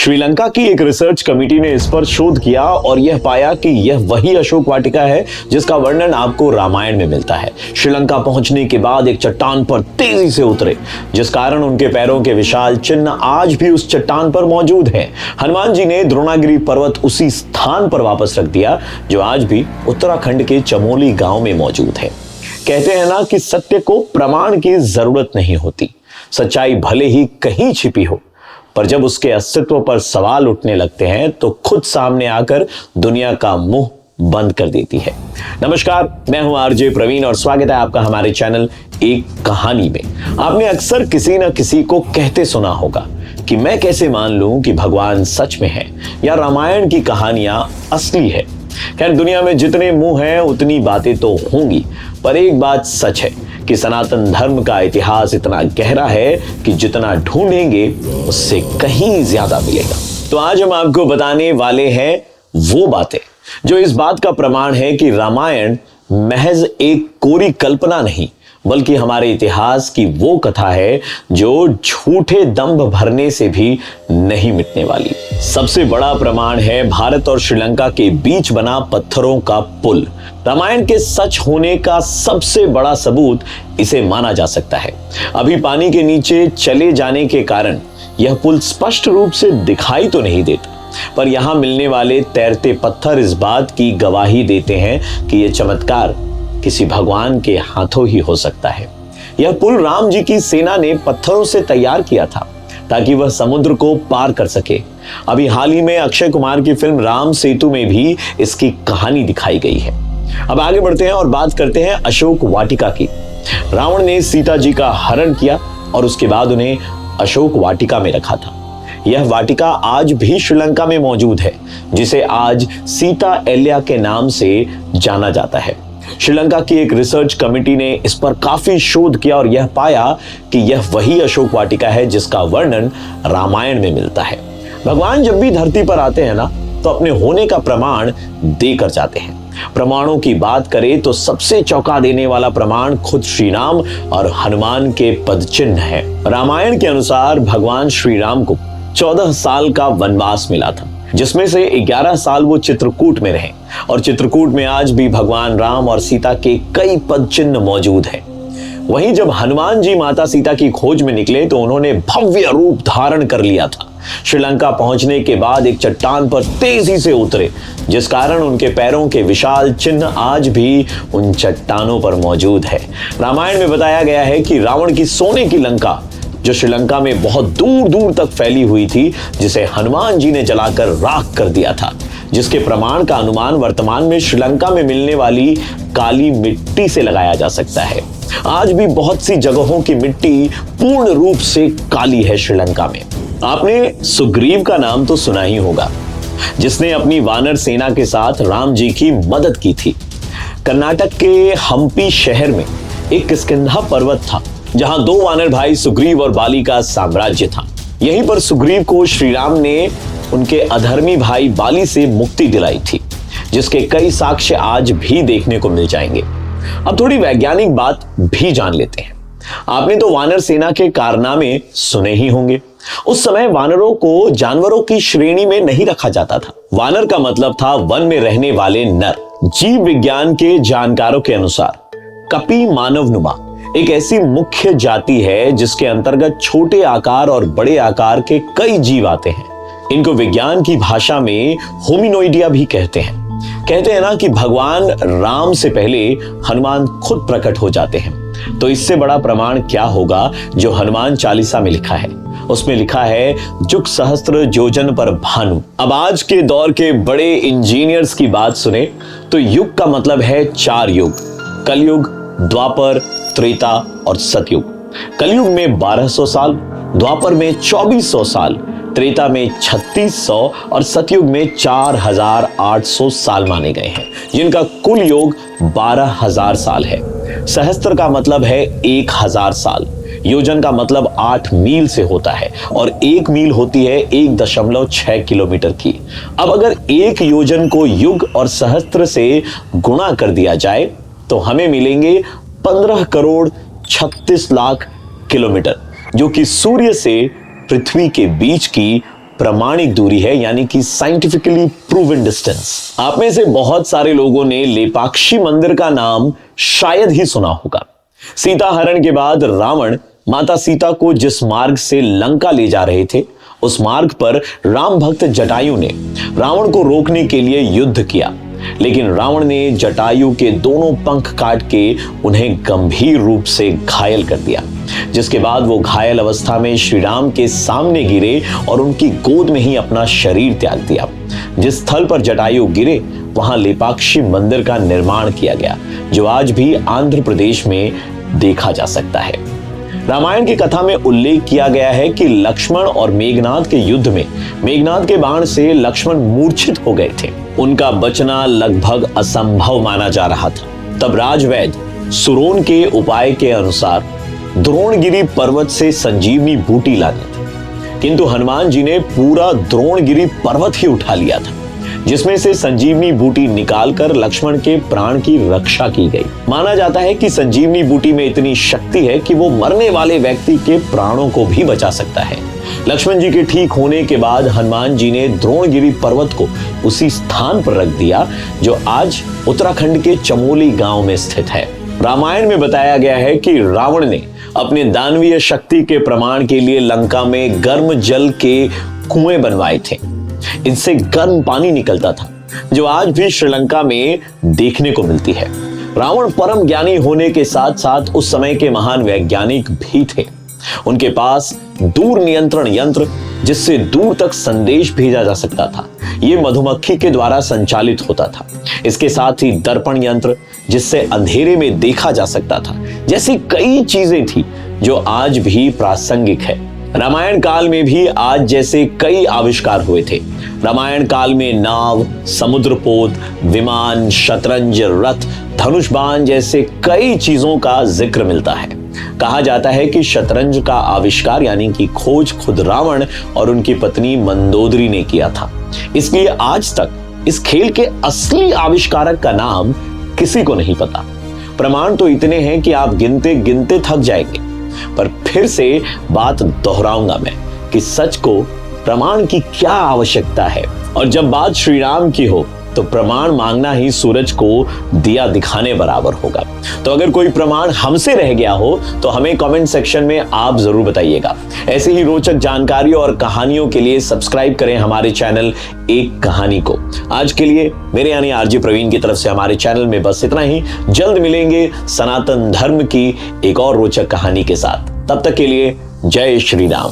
श्रीलंका की एक research committee ने इस पर शोध किया और यह पाया कि यह वही अशोक वाटिका है जिसका वर्णन आपको रामायण में मिलता है। श्रीलंका पहुंचने के बाद एक चट्टान पर तेजी से उतरे, जिस कारण उनके पैरों के विशाल चिन्ह आज भी उस चट्टान पर मौजूद हैं। हनुमान जी ने द्रोणागिरी पर्वत उसी स्थान पर वापस रख दिया जो आज भी उत्तराखंड के चमोली गांव में मौजूद है। कहते हैं ना कि सत्य को प्रमाण की जरूरत नहीं होती। सच्चाई भले ही कहीं छिपी हो, पर जब उसके अस्तित्व पर सवाल उठने लगते हैं तो खुद सामने आकर दुनिया का मुंह बंद कर देती है। नमस्कार, मैं हूं आरजे प्रवीण और स्वागत है आपका हमारे चैनल एक कहानी में। आपने अक्सर किसी न किसी को कहते सुना होगा कि मैं कैसे मान लूं कि भगवान सच में है या रामायण की कहानियां असली है। खैर, दुनिया में जितने मुंह हैं उतनी बातें तो होंगी, पर एक बात सच है कि सनातन धर्म का इतिहास इतना गहरा है कि जितना ढूंढेंगे उससे कहीं ज्यादा मिलेगा। तो आज हम आपको बताने वाले हैं वो बातें जो इस बात का प्रमाण है कि रामायण महज एक कोरी कल्पना नहीं, बल्कि हमारे इतिहास की वो कथा है जो झूठे दंभ भरने से भी नहीं मिटने वाली। सबसे बड़ा प्रमाण है भारत और श्रीलंका के बीच बना पत्थरों का पुल। रामायण के सच होने का सबसे बड़ा सबूत इसे माना जा सकता है। अभी पानी के नीचे चले जाने के कारण यह पुल स्पष्ट रूप से दिखाई तो नहीं देता, पर यहां मिलने वाले तैरते पत्थर इस बात की गवाही देते हैं कि यह चमत्कार किसी भगवान के हाथों ही हो सकता है। यह पुल राम जी की सेना ने पत्थरों से तैयार किया था ताकि वह समुद्र को पार कर सके। अभी हाल ही में अक्षय कुमार की फिल्म राम सेतु में भी इसकी कहानी दिखाई गई है। अब आगे बढ़ते हैं और बात करते हैं अशोक वाटिका की। रावण ने सीता जी का हरण किया और उसके बाद उन्हें अशोक वाटिका में रखा था। यह वाटिका आज भी श्रीलंका में मौजूद है, जिसे आज सीता एल्या के नाम से जाना जाता है। श्रीलंका की एक रिसर्च कमेटी ने इस पर काफी शोध किया और यह पाया कि यह वही अशोक वाटिका है जिसका वर्णन रामायण में मिलता है। भगवान जब भी धरती पर आते हैं ना, तो अपने होने का प्रमाण देकर जाते हैं। प्रमाणों की बात करें तो सबसे चौंका देने वाला प्रमाण खुद श्री राम और हनुमान के पदचिन्ह है। रामायण के अनुसार भगवान श्री राम को 14 साल का वनवास मिला था, जिसमें से 11 साल वो चित्रकूट में रहे और चित्रकूट में आज भी भगवान राम और सीता के कई पद चिन्ह मौजूद हैं। वहीं जब हनुमान जी माता सीता की खोज में निकले तो उन्होंने भव्य रूप धारण कर लिया था। श्रीलंका पहुंचने के बाद एक चट्टान पर तेजी से उतरे, जिस कारण उनके पैरों के विशाल चिन्ह आज भी उन चट्टानों पर मौजूद है। रामायण में बताया गया है कि रावण की सोने की लंका जो श्रीलंका में बहुत दूर दूर तक फैली हुई थी, जिसे हनुमान जी ने जलाकर राख कर दिया था, जिसके प्रमाण का अनुमान वर्तमान में श्रीलंका में मिलने वाली काली मिट्टी से लगाया जा सकता है। आज भी बहुत सी जगहों की मिट्टी पूर्ण रूप से काली है श्रीलंका में। आपने सुग्रीव का नाम तो सुना ही होगा, जिसने अपनी वानर सेना के साथ राम जी की मदद की थी। कर्नाटक के हम्पी शहर में एक किष्किंधा पर्वत था, जहां दो वानर भाई सुग्रीव और बाली का साम्राज्य था। यहीं पर सुग्रीव को श्री राम ने उनके अधर्मी भाई बाली से मुक्ति दिलाई थी, जिसके कई साक्ष्य आज भी देखने को मिल जाएंगे। अब थोड़ी वैज्ञानिक बात भी जान लेते हैं। आपने तो वानर सेना के कारनामे सुने ही होंगे। उस समय वानरों को जानवरों की श्रेणी में नहीं रखा जाता था। वानर का मतलब था वन में रहने वाले नर। जीव विज्ञान के जानकारों के अनुसार कपी मानवनुमा एक ऐसी मुख्य जाति है जिसके अंतर्गत छोटे आकार और बड़े आकार के कई जीव आते हैं। इनको विज्ञान की भाषा में होमिनोइडिया भी कहते हैं। कहते हैं ना कि भगवान राम से पहले हनुमान खुद प्रकट हो जाते हैं। तो इससे बड़ा प्रमाण क्या होगा जो हनुमान चालीसा में लिखा है। उसमें लिखा है, जुग सहस्त्र योजन पर भानु। अब आज के दौर के बड़े इंजीनियर्स की बात सुने तो युग का मतलब है 4 युग: कलयुग, द्वापर, त्रेता और सतयुग। कलयुग में 1200 साल, द्वापर में 2400 साल, त्रेता में 3600 और सतयुग में 4800 साल माने गए हैं, जिनका कुल योग 12000 साल है। सहस्त्र का मतलब है 1000 साल, योजन का मतलब 8 मील से होता है और 1 मील होती है 1.6 किलोमीटर की। अब अगर एक योजन को युग और सहस्त्र से गुणा कर दिया जाए तो हमें मिलेंगे 15 करोड़ 36 लाख किलोमीटर, जो कि सूर्य से पृथ्वी के बीच की प्रमाणिक दूरी है, यानी कि साइंटिफिकली प्रूवन डिस्टेंस। आप में से बहुत सारे लोगों ने लेपाक्षी मंदिर का नाम शायद ही सुना होगा। सीता हरण के बाद रावण माता सीता को जिस मार्ग से लंका ले जा रहे थे, उस मार्ग पर राम भक्त जटायु ने रावण को रोकने के लिए युद्ध किया, लेकिन रावण ने जटायु के दोनों पंख काट के उन्हें गंभीर रूप से घायल कर दिया, जिसके बाद वो घायल अवस्था में श्री राम के सामने गिरे और उनकी गोद में ही अपना शरीर त्याग दिया। जिस स्थल पर जटायु गिरे वहां लेपाक्षी मंदिर का निर्माण किया गया, जो आज भी आंध्र प्रदेश में देखा जा सकता है। रामायण की कथा में उल्लेख किया गया है कि लक्ष्मण और मेघनाद के युद्ध में मेघनाद के बाण से लक्ष्मण मूर्छित हो गए थे। उनका बचना लगभग असंभव माना जा रहा था। तब राजवैद्य सुरोन के उपाय के अनुसार द्रोणगिरी पर्वत से संजीवनी बूटी लानी थी, किंतु हनुमान जी ने पूरा द्रोणगिरी पर्वत ही उठा लिया था, जिसमें से संजीवनी बूटी निकालकर लक्ष्मण के प्राण की रक्षा की गई। माना जाता है कि संजीवनी बूटी में इतनी शक्ति है कि वो मरने वाले व्यक्ति के प्राणों को भी बचा सकता है। लक्ष्मण जी के ठीक होने के बाद हनुमान जी ने द्रोणगिरी पर्वत को उसी स्थान पर रख दिया, जो आज उत्तराखंड के चमोली गांव में स्थित है। रामायण में बताया गया है कि रावण ने अपने दानवीय शक्ति के प्रमाण के लिए लंका में गर्म जल के कुएं बनवाए थे। इनसे गर्म पानी निकलता था, जो आज भी श्रीलंका में देखने को मिलती है। रावण परम ज्ञानी होने के साथ साथ उस समय के महान वैज्ञानिक भी थे। उनके पास दूर नियंत्रण यंत्र, जिससे दूर तक संदेश भेजा जा सकता था, यह मधुमक्खी के द्वारा संचालित होता था। इसके साथ ही दर्पण यंत्र, जिससे अंधेरे में देखा जा सकता था, जैसी कई चीजें थी जो आज भी प्रासंगिक है। रामायण काल में भी आज जैसे कई आविष्कार हुए थे। रामायण काल में नाव, समुद्रपोत, विमान, शतरंज, रथ, धनुष बाण जैसे कई चीजों का जिक्र मिलता है। कहा जाता है कि शतरंज का आविष्कार यानी कि खोज खुद रावण और उनकी पत्नी मंदोदरी ने किया था। इसलिए आज तक इस खेल के असली आविष्कारक का नाम किसी को नहीं पता। प्रमाण तो इतने हैं कि आप गिनते गिनते थक जाएंगे, पर फिर से बात दोहराऊंगा मैं कि सच को प्रमाण की क्या आवश्यकता है। और जब बात श्री राम की हो तो प्रमाण मांगना ही सूरज को दिया दिखाने बराबर होगा। तो अगर कोई प्रमाण हमसे रह गया हो तो हमें कमेंट सेक्शन में आप जरूर बताइएगा। ऐसे ही रोचक जानकारियों और कहानियों के लिए सब्सक्राइब करें हमारे चैनल एक कहानी को। आज के लिए मेरे यानी आरजे प्रवीण की तरफ से हमारे चैनल में बस इतना ही। जल्द मिलेंगे सनातन धर्म की एक और रोचक कहानी के साथ। तब तक के लिए जय श्री राम।